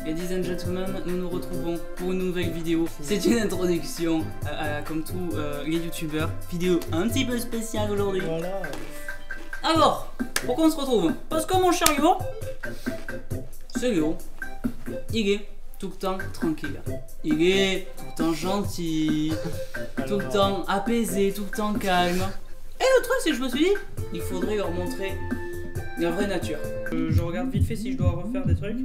Ladies and gentlemen, nous nous retrouvons pour une nouvelle vidéo. C'est une introduction comme tous les youtubeurs. Vidéo un petit peu spéciale aujourd'hui. Voilà. Alors, pourquoi on se retrouve? Parce que mon cher Léo, c'est Léo. Il est tout le temps tranquille. Il est tout le temps gentil, tout le temps apaisé, tout le temps calme. Et le truc, c'est que je me suis dit, il faudrait leur montrer la vraie nature. Je regarde vite fait si je dois refaire des trucs.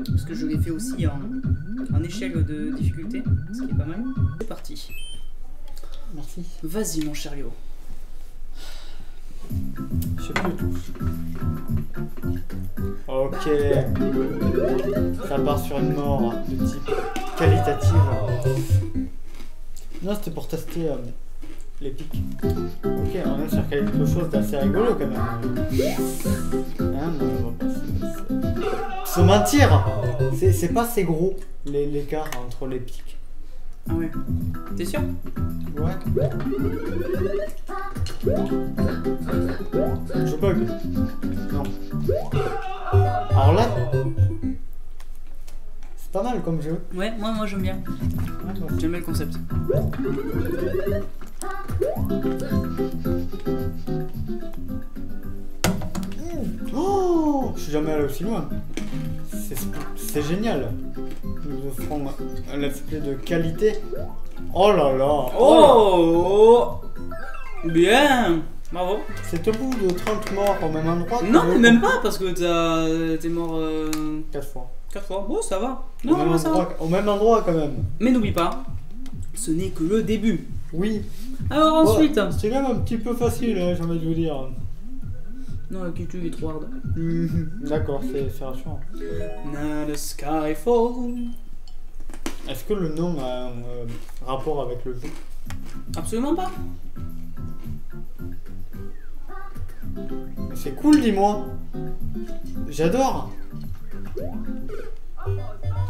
Parce que je l'ai fait aussi en échelle de difficulté, ce qui est pas mal. C'est parti. Merci. Vas-y mon cher Léo. Je sais plus tout. Ok. Ça part sur une mort de type qualitative. Non, c'était pour tester les pics. Ok, on est sur quelque chose d'assez rigolo quand même. Hein, on va pas se mentir. C'est pas assez gros l'écart entre les pics. Ah ouais. T'es sûr? Ouais. Je bug. Non. Alors là, c'est pas mal comme jeu. Ouais, moi j'aime bien. J'aime bien le concept. Oh, je suis jamais allé aussi loin. C'est génial. Nous offrons un let's play de qualité. Oh là là. Oh, bien. Bravo. C'est au bout de 30 morts au même endroit. Non, même pas, parce que t'es mort 4 fois. 4 fois. Bon, ça va. Au Non, même ça endroit, va. au même endroit quand même. Mais n'oublie pas, ce n'est que le début. Oui. Alors ensuite... Ouais, c'est quand même un petit peu facile, hein, j'ai envie de vous dire. Non, la culture est trop hard. D'accord, c'est rassurant. Now the sky fall. Est-ce que le nom a un rapport avec le jeu? Absolument pas. Mais c'est cool, dis-moi. J'adore.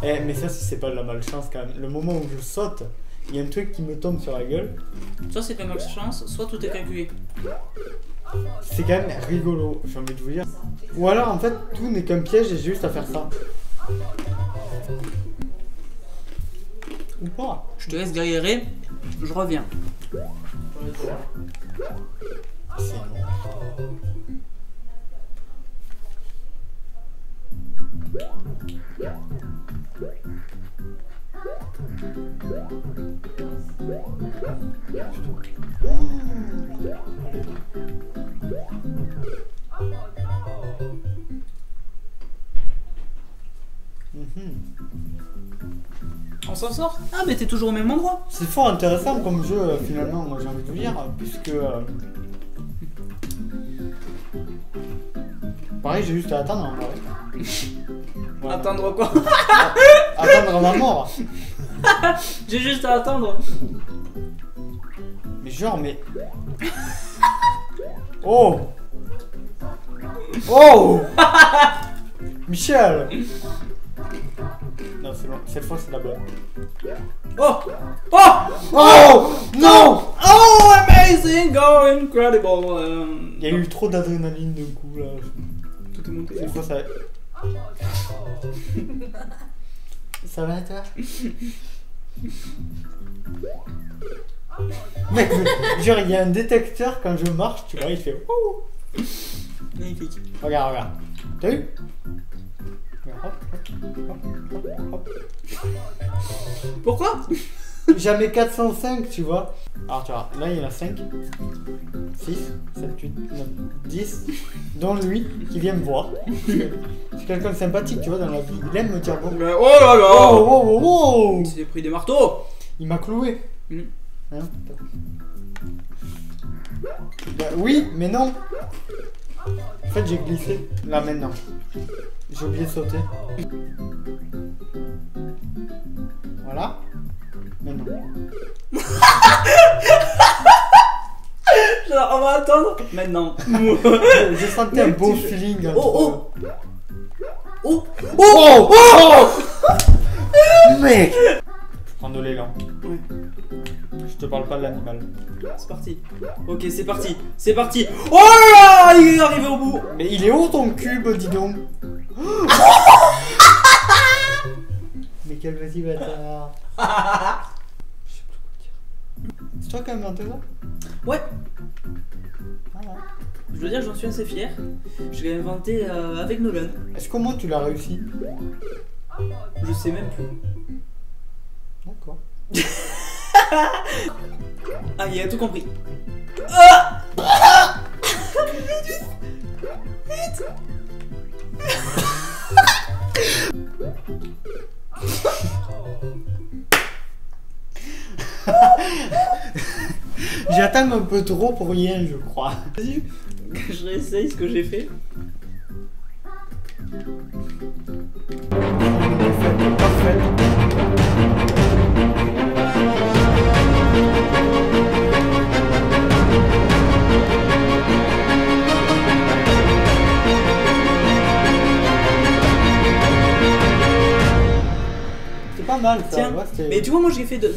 Eh, mais ça, c'est pas de la malchance quand même. Le moment où je saute, il y a un truc qui me tombe sur la gueule. Soit c'est de la malchance, soit tout est calculé. C'est quand même rigolo, j'ai envie de vous dire. Ou alors, en fait, tout n'est qu'un piège et j'ai juste à faire ça. Ou pas. Je te laisse galérer, je reviens. C'est long. On s'en sort? Ah mais t'es toujours au même endroit. C'est fort intéressant comme jeu finalement, moi j'ai envie de vous dire, puisque... pareil, j'ai juste à attendre en vrai. Voilà. Attendre quoi? Attendre ma mort. J'ai juste à attendre. Mais genre, mais... Oh. Oh. Michel. Non, c'est bon, cette fois c'est la blague. Oh! Oh! Oh non. Oh, amazing! Oh, incredible! Il y a eu trop d'adrénaline d'un coup là. Tout est monté. Cette fois ça... Ça va toi? Mec, genre il y a un détecteur quand je marche, tu vois, il fait... Oh. Magnifique. Regarde, regarde. T'as vu? Hop, hop, hop, hop. Pourquoi? Jamais 405, tu vois. Alors tu vois, là il y en a 5, 6, 7, 8, 9, 10, dont lui qui vient me voir. C'est quelqu'un de sympathique, tu vois, dans la vie. Il aime me dire bon. Oh là là! Oh, oh, oh, oh. Il s'est pris des marteaux! Il m'a cloué. Mm. Hein? Bah, oui, mais non. En fait, j'ai glissé. Là, maintenant. J'ai oublié de sauter. Voilà. Maintenant. Genre, on va attendre. Maintenant. J'ai senti un beau feeling. Entre... Oh, oh. Oh! Oh! Oh! Mec! Je prends de l'élan. Ouais. Je Je parle pas de l'animal. C'est parti. Ok, c'est parti. C'est parti. Oh là là, il est arrivé au bout. Mais il est où ton cube, dis donc? Mais quel petit bâtard. Je sais plus quoi dire. C'est toi qui as inventé ça? Ouais. Ah ouais. Je veux dire, j'en suis assez fier. Je l'ai inventé avec Nolan. Est-ce comment tu l'as réussi? Je sais même plus. D'accord. Ah, il a tout compris. Ah Vite. J'attends un peu trop pour rien, je crois. Vas-y, que je réessaye ce que j'ai fait. Parfait. C'est pas mal ça. Tiens, Ouais, mais tu vois, moi j'ai fait d'une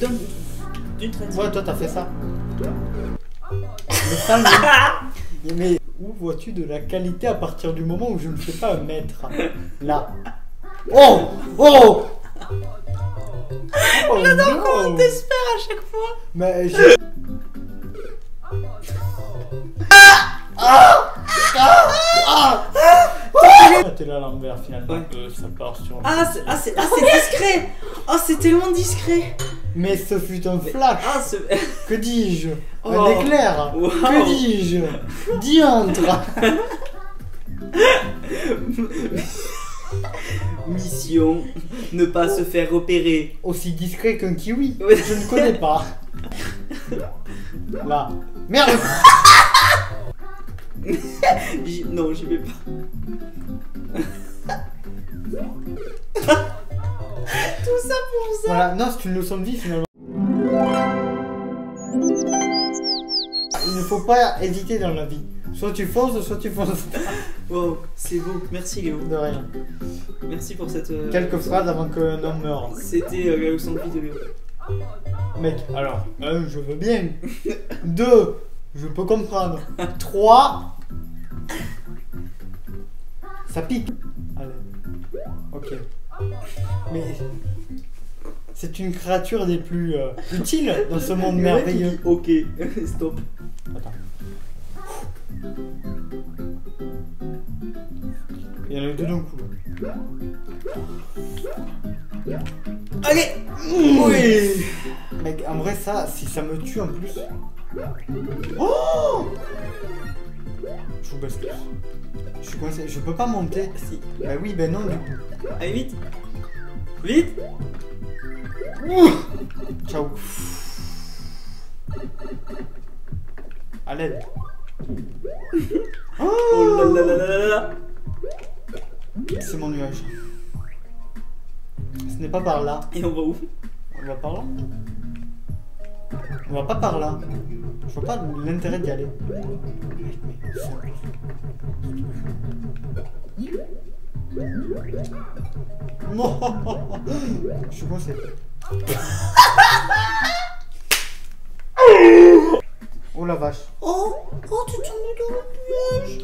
traite. ouais, toi t'as fait ça. Mais ça, mais où vois-tu de la qualité à partir du moment où je ne fais pas un mètre? Là. Oh! Oh! Oh J'adore comment non. t'espères à chaque fois. Mais j'ai... T'es là à l'envers finalement. Ouais. Ça part sur... C'est discret. Ah, c'est tellement discret. Mais ce fut un flash. Ah, Que dis-je? Oh. Un éclair. Wow. Que dis-je? Diantre. Mission, ne pas se faire repérer. Aussi discret qu'un kiwi. Ouais. Je ne connais pas. Là. Merde. Non, j'y vais pas. Tout ça pour ça. Voilà. Non, c'est une leçon de vie finalement. Il ne faut pas hésiter dans la vie. Soit tu fonces, soit tu fonces. Wow, c'est beau. Merci Léo. De rien. Merci pour cette... Quelques phrases avant qu'un homme meure. C'était la leçon de vie de Léo. Mec, alors, 1, je veux bien. 2, je peux comprendre. 3, ça pique. Allez. Ok. Mais c'est une créature des plus utiles dans ce monde merveilleux. Ok, stop. Attends. Il y en a eu deux d'un coup. Allez. Oui. Mec, en vrai, ça, si ça me tue en plus. Oh! Je vous baisse tous. Je suis coincé, je peux pas monter. Si. Bah oui, ben non, du coup. Allez, vite. Vite. Ouh. Ciao. À l'aide. Oh là là là là là là. C'est mon nuage. Ce n'est pas par là. Et on va où? On va par là. On va pas par là. Je vois pas l'intérêt d'y aller. Non. Je suis coincé. Oh la vache. Oh, tu tombes dans le nuage.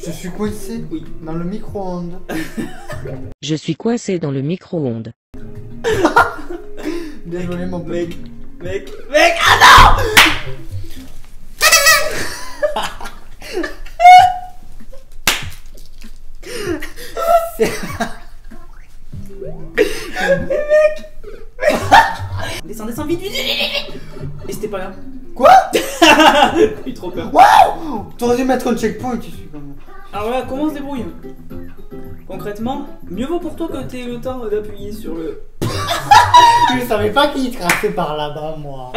Je suis coincé Oui. dans le micro-ondes. Je suis coincé dans le micro-ondes. Désolé mon Mec, ah non. Descends, vite. Et c'était pas là. Quoi? J'ai eu trop peur. Waouh! T'aurais dû mettre un checkpoint ici quand même. Alors voilà, comment on se débrouille? Concrètement, mieux vaut pour toi que t'aies le temps d'appuyer sur le... Je savais pas qu'il traçait par là-bas moi.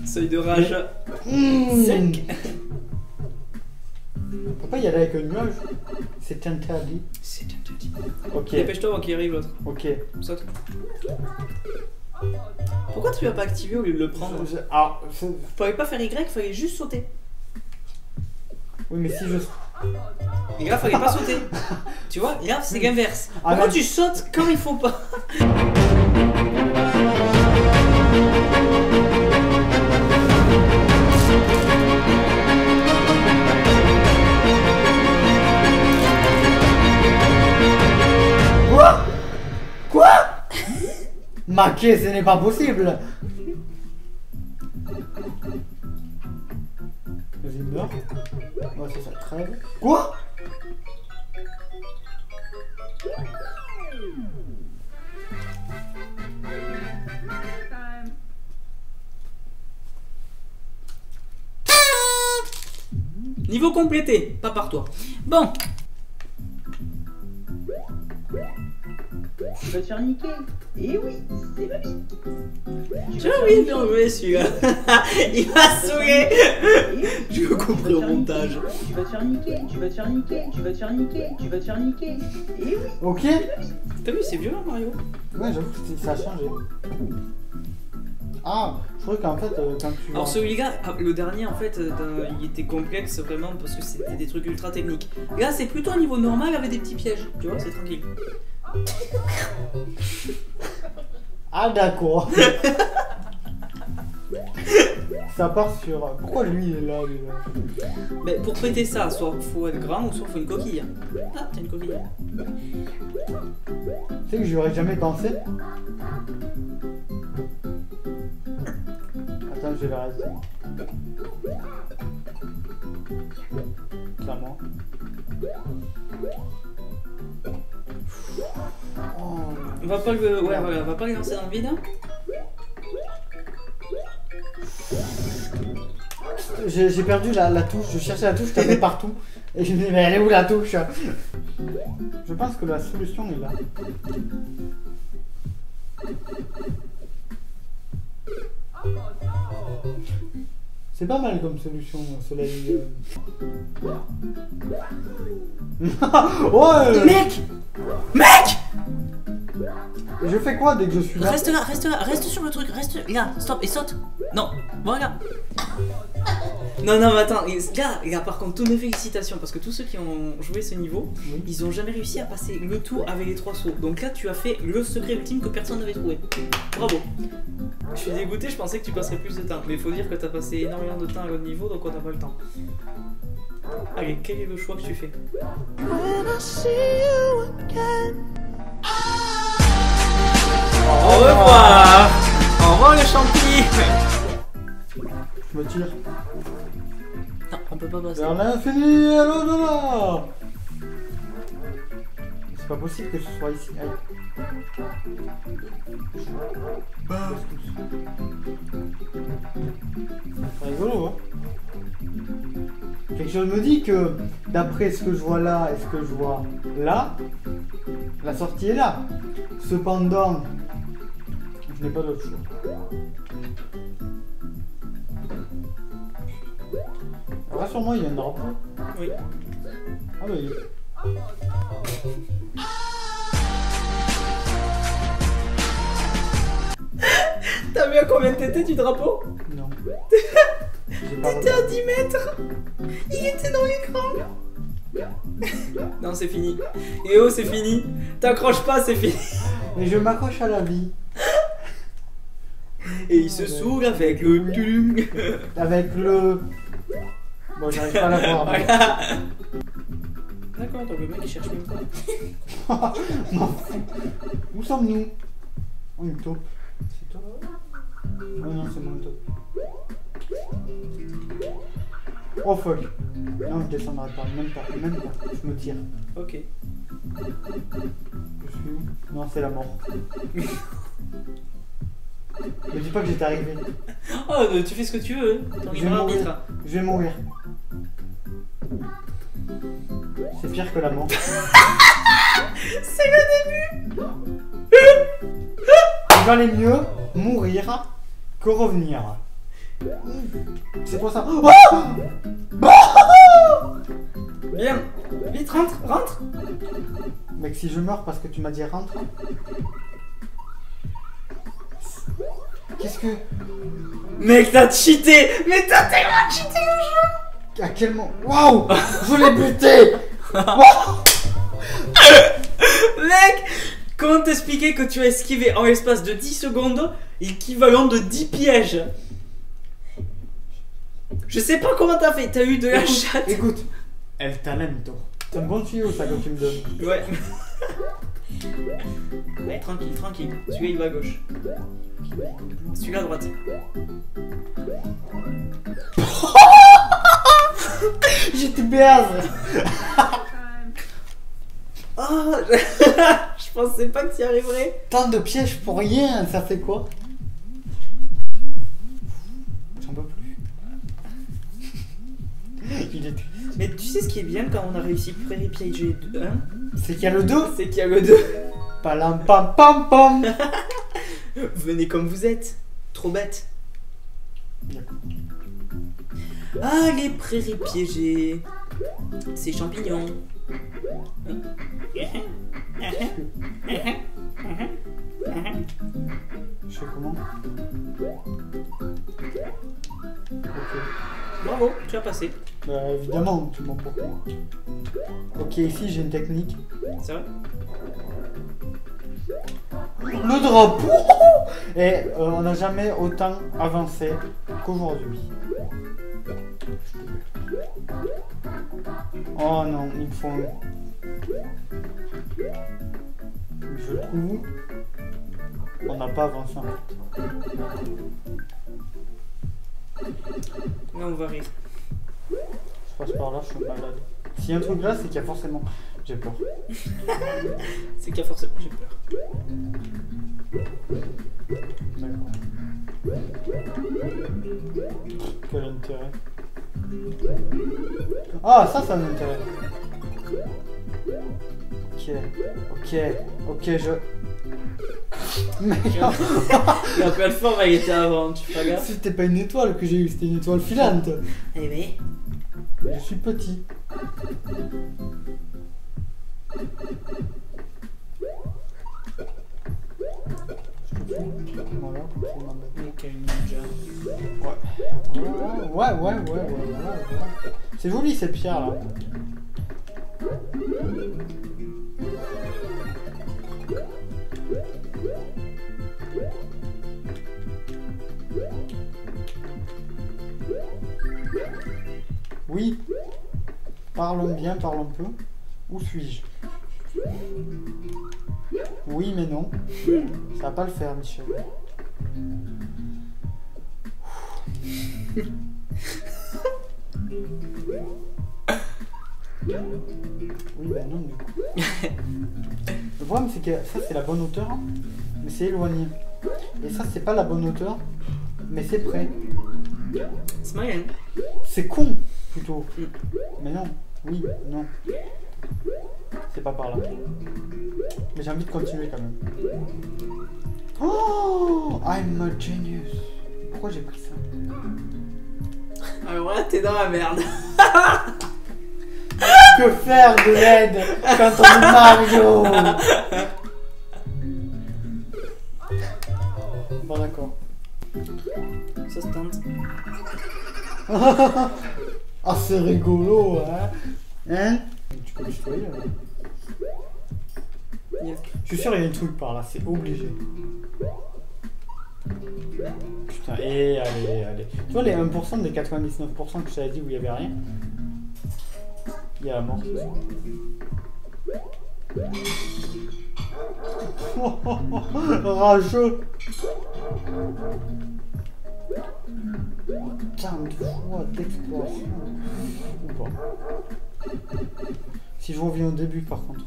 Seuil de rage sec. On peut pas y aller avec un nuage. C'est interdit. C'est interdit. Ok. Dépêche-toi avant qu'il arrive l'autre. Ok. Saute. Pourquoi tu l'as pas activé au lieu de le prendre? Alors, Fallait pas faire Y, fallait juste sauter. oui mais si je... Et là, fallait pas sauter. Tu vois, là, c'est l'inverse. Ah, Pourquoi là- tu sautes quand il faut pas? Quoi? Quoi? Maquet, ce n'est pas possible. Vas-y, meurs. Ouais, c'est ça, crève. Quoi? Niveau complété, pas par toi. Bon, Tu vas te faire niquer. Et oui, c'est mamie. j'ai envie de jouer celui-là. Il m'a saoulé. Je le couperai au montage. Tu vas te faire niquer, tu vas te faire niquer, tu vas te faire niquer, tu vas te faire niquer. Et oui. Ok. T'as vu, c'est violent, Mario. Ouais, j'avoue que ça a changé. Ah, je crois qu'en fait, quand tu... Alors celui-là, le dernier en fait, il était complexe vraiment parce que c'était des trucs ultra techniques. Là c'est plutôt un niveau normal avec des petits pièges, tu vois, c'est tranquille. Ah, d'accord. Ça part sur... Pourquoi lui, il est là, lui, là? Mais pour péter ça, soit faut être grand ou soit faut une coquille. Ah, t'as une coquille. Tu sais que j'y aurais jamais pensé. Attends, je vais l'arrêter. Clairement. Oh. On va pas le... Ouais, voilà, on va pas les lancer dans le vide. J'ai perdu la touche, je cherchais la touche, je tapais partout. Et je me disais, mais elle est où la touche? Je pense que la solution est là. C'est pas mal comme solution, Soleil. Ouais. Mec! Mec! Je fais quoi dès que je suis là? Reste là, reste sur le truc, reste là, stop et saute. Non, voilà. Non, non, mais attends, là, par contre, toutes mes félicitations parce que tous ceux qui ont joué ce niveau, Oui. ils ont jamais réussi à passer le tour avec les 3 sauts. Donc là, tu as fait le secret ultime que personne n'avait trouvé. Bravo. Je suis dégoûté, je pensais que tu passerais plus de temps. Mais il faut dire que tu as passé énormément de temps à l'autre niveau, donc on n'a pas le temps. Allez, quel est le choix que tu fais? Au revoir. Au revoir les champis. Je me tire. Non, on peut pas passer. Vers l'infini et l'au-delà. C'est pas possible que ce soit ici. Allez. C'est rigolo, hein. Quelque chose me dit que, d'après ce que je vois là et ce que je vois là, la sortie est là. Cependant, je n'ai pas d'autre choix. Rassure-moi, il y a un drapeau. Oui. Ah bah il est. T'as vu à combien t'étais du drapeau? Non. J'ai pas T'étais à regardé. 10 mètres. Il était dans l'écran. Non, c'est fini. Et oh, c'est fini. T'accroches pas, c'est fini. Mais je m'accroche à la vie. Et il se saoule avec le tulum. Avec le... Bon, j'arrive pas à la voir. mais- Voilà. D'accord, donc le mec il cherche même pas. M'en fous. Où sommes-nous? Oh, une taupe. C'est toi? Oh non, c'est mon taupe. Oh fuck. Non, je descendrai pas. Même pas. Même pas. Je me tire. Ok. Je suis où? Non, c'est la mort. Me dis pas que j'étais arrivé. Oh, tu fais ce que tu veux. Ton Je vais libre mourir. arbitre. Je vais mourir. C'est pire que la mort. C'est le début. Il valait mieux mourir que revenir. C'est quoi ça? Oh! Bien. Vite, rentre, rentre. Mec, si je meurs parce que tu m'as dit rentre. Qu'est-ce que... Mec, t'as cheaté. Mais t'as tellement cheaté le jeu. À quel moment... Waouh! Je l'ai buté! Mec, comment t'expliquer que tu as esquivé en l'espace de 10 secondes l'équivalent de 10 pièges? Je sais pas comment t'as fait, t'as eu de la chatte. Écoute, el talento. C'est un bon tuyau ça que tu me donnes. Ouais. Ouais, tranquille, tranquille. Celui-là il va à gauche. Celui-là à droite. J'étais béaz. Oh, je pensais pas que tu y arriverais. Tant de pièges pour rien, ça fait quoi? J'en peux plus. Il est triste. Mais tu sais ce qui est bien quand on a réussi Prairie Piégée 1? C'est qu'il y a le 2. C'est qu'il y a le 2. Palam pam pam pam. Venez comme vous êtes. Trop bête. Ah, les prairies piégées. Ces champignons. Je fais comment? Ok. Bravo, tu as passé. Bah évidemment, tu m'en pourquoi. Ok, ici j'ai une technique. C'est vrai? Le drapeau. Et on n'a jamais autant avancé qu'aujourd'hui. Oh non, il faut... Je trouve... On n'a pas avancé en fait. Là on va rire. Je passe par là, je suis malade. S'il y a un truc là, c'est qu'il y a forcément... J'ai peur. C'est qu'il y a forcément... J'ai peur. D'accord. Quel intérêt? Ah, ça a un intérêt. Ok, je... Mais Il y a encore le fort, il était avant, tu fais gaffe. c'était pas une étoile que j'ai eue, c'était une étoile filante. Eh oui. Je suis petit. Voilà, comme ça, il m'embête. Ok, une ninja. Ouais. C'est joli ces pierres là. Oui. Parlons bien, parlons peu. Où suis-je? Oui, mais non. Ça va pas le faire, Michel. Oui, bah non, du coup. Le problème, c'est que ça, c'est la bonne hauteur, mais c'est éloigné. Et ça, c'est pas la bonne hauteur, mais c'est près. C'est moyen. C'est con, plutôt. Mais non, oui, non. C'est pas par là. Mais j'ai envie de continuer quand même. Oh, I'm a genius. Pourquoi j'ai pris ça? Alors là, t'es dans la merde. Que faire de l'aide quand on est Mario? Bon, d'accord. Ça se tente. Ah, c'est rigolo, hein? Hein? Tu peux le tutoyer, là. Yes. Je suis sûr, il y a un truc par là, c'est obligé. Putain, et allez. Tu vois les 1% des 99% que je t'avais dit où il y avait rien? Il y a la mort. Rageux. Putain de fois d'exploration. Ou pas. Si je reviens au début par contre.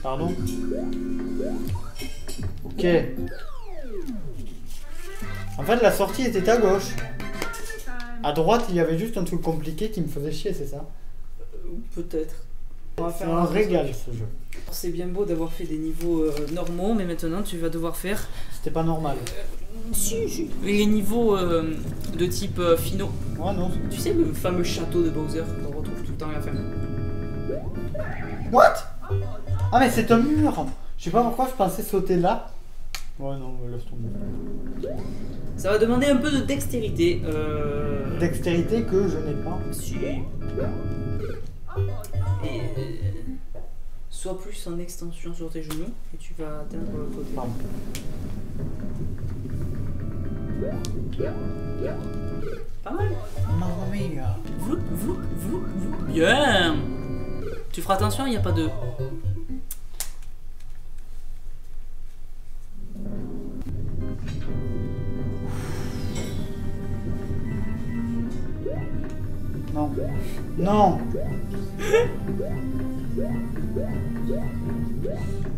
Pardon? Ok. En fait, la sortie était à gauche. À droite, il y avait juste un truc compliqué qui me faisait chier, c'est ça? Peut-être. On va C'est faire un régal ce jeu. C'est bien beau d'avoir fait des niveaux normaux, mais maintenant tu vas devoir faire C'était pas normal. les niveaux de type finaux. Ouais, non. Tu sais le fameux château de Bowser qu'on retrouve tout le temps à la fin. What? Ah, mais c'est un mur! Je sais pas pourquoi je pensais sauter là. Ouais, non, laisse tomber. Ça va demander un peu de dextérité. Dextérité que je n'ai pas. Si. Et sois plus en extension sur tes genoux et tu vas atteindre le côté. Pardon. Pas mal. Mamma mia. Vloup, vloup, vloup, vloup. Bien. Tu feras attention, il n'y a pas de... Non. Non.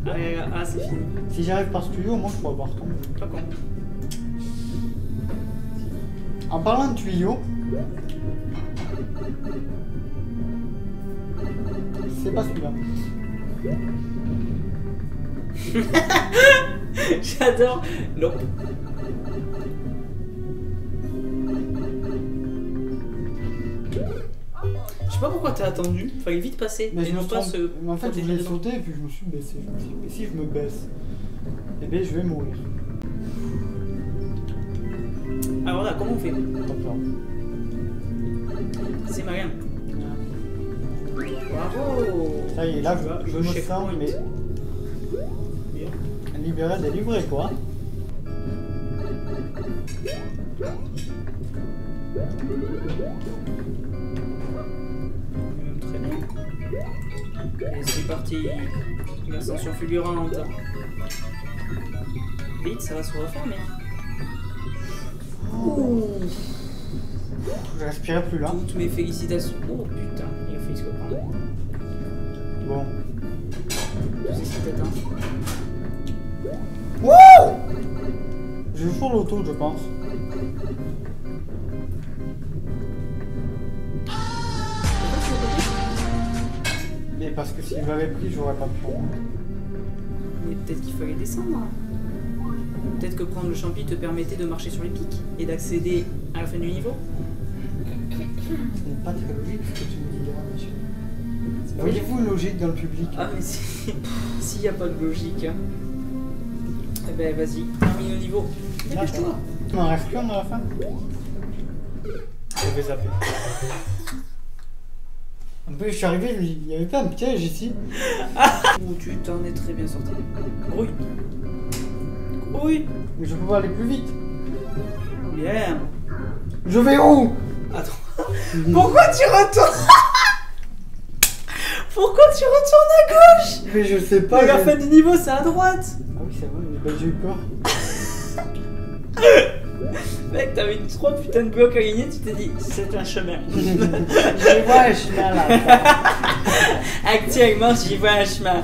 Ah, c'est fini. Si j'arrive par studio, moi je pourrais pas retomber. Pas con. En parlant de tuyaux, c'est pas celui-là. J'adore. Non. Je sais pas pourquoi t'as attendu. Fallait vite passer. Mais je non me pas trompe. se Mais en fait, je protéger voulais dedans. sauter et puis je me suis baissé. Je me suis dit, mais si je me baisse, eh bien je vais mourir. Alors là, comment on fait? D'accord. C'est malin. Bravo. Ça y est, là je me checkpoint. sens mais Bien. libéré, délivré quoi. Très bien. Et c'est parti. L'ascension fulgurante. Vite, ça va se refermer. Je respirais plus là. Toutes mes félicitations. Oh putain, il a failli se reprendre. Bon. C'est sa tête, hein. Wouh! J'ai fou l'auto, je pense. Mais parce que si je l'avais pris, j'aurais pas pu. Mais peut-être qu'il fallait descendre. Peut-être que prendre le champi te permettait de marcher sur les pics et d'accéder à la fin du niveau. Ce n'est pas très logique ce que tu me dis là, monsieur. Voyez-vous une logique dans le public? Ah mais si... s'il n'y a pas de logique, hein. Eh ben vas-y, termine le niveau. Dépêche-toi. Il m'en reste qu'un à la fin. Je vais zapper. En plus, je suis arrivé, il n'y avait pas un piège ici. Oh, tu t'en es très bien sorti. Grouille. Grouille. Mais je peux pas aller plus vite. Bien. Je vais où? Attends. Pourquoi tu retournes? Pourquoi tu retournes à gauche? Mais je sais pas. Mais la je- fin du niveau, c'est à droite. Ah oui, c'est vrai, mais j'ai eu peur. Mec, t'avais une 3 putain de blocs alignés, tu t'es dit, c'est un chemin. Je vois un chemin là. Actuellement, j'y vois un chemin.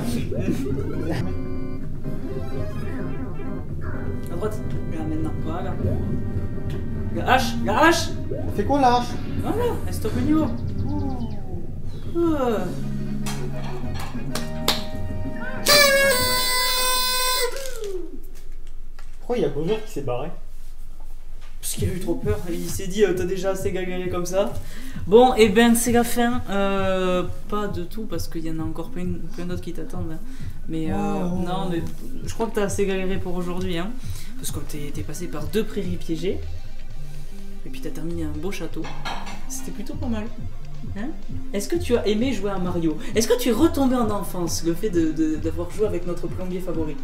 À droite. Là, maintenant. Voilà. La hache. La hache. C'est quoi la hache? Voilà, elle stoppe le niveau. Ah. Pourquoi il y a Bowser qui s'est barré? Parce qu'il a eu trop peur, il s'est dit t'as déjà assez galéré comme ça. Bon, et ben c'est la fin. Pas de tout parce qu'il y en a encore plein d'autres qui t'attendent. Hein. Mais non, mais je crois que t'as assez galéré pour aujourd'hui. Hein. Parce que t'es passé par 2 prairies piégées. Et puis t'as terminé un beau château. C'était plutôt pas mal. Hein? Est-ce que tu as aimé jouer à Mario? Est-ce que tu es retombé en enfance, le fait d'avoir joué avec notre plombier favori?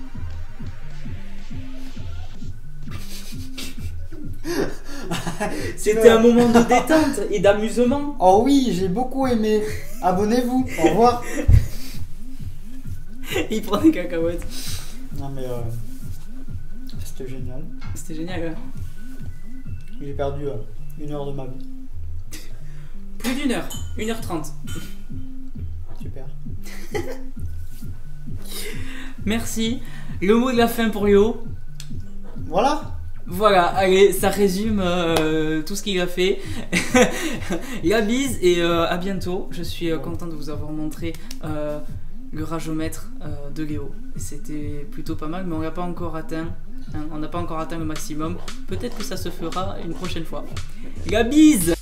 C'était un moment de détente et d'amusement. Oh oui, j'ai beaucoup aimé. Abonnez-vous. Au revoir. Il prend des cacahuètes. Non mais c'était génial. C'était génial. Hein. J'ai perdu 1 heure de ma vie. Plus d'1 heure. 1h30. Super. Merci. Le mot de la fin pour Léo. Voilà. Voilà, allez, ça résume tout ce qu'il a fait. La bise et à bientôt. Je suis content de vous avoir montré le ragomètre de Léo. C'était plutôt pas mal, mais on l'a pas encore atteint. Hein, on n'a pas encore atteint le maximum. Peut-être que ça se fera une prochaine fois. La bise!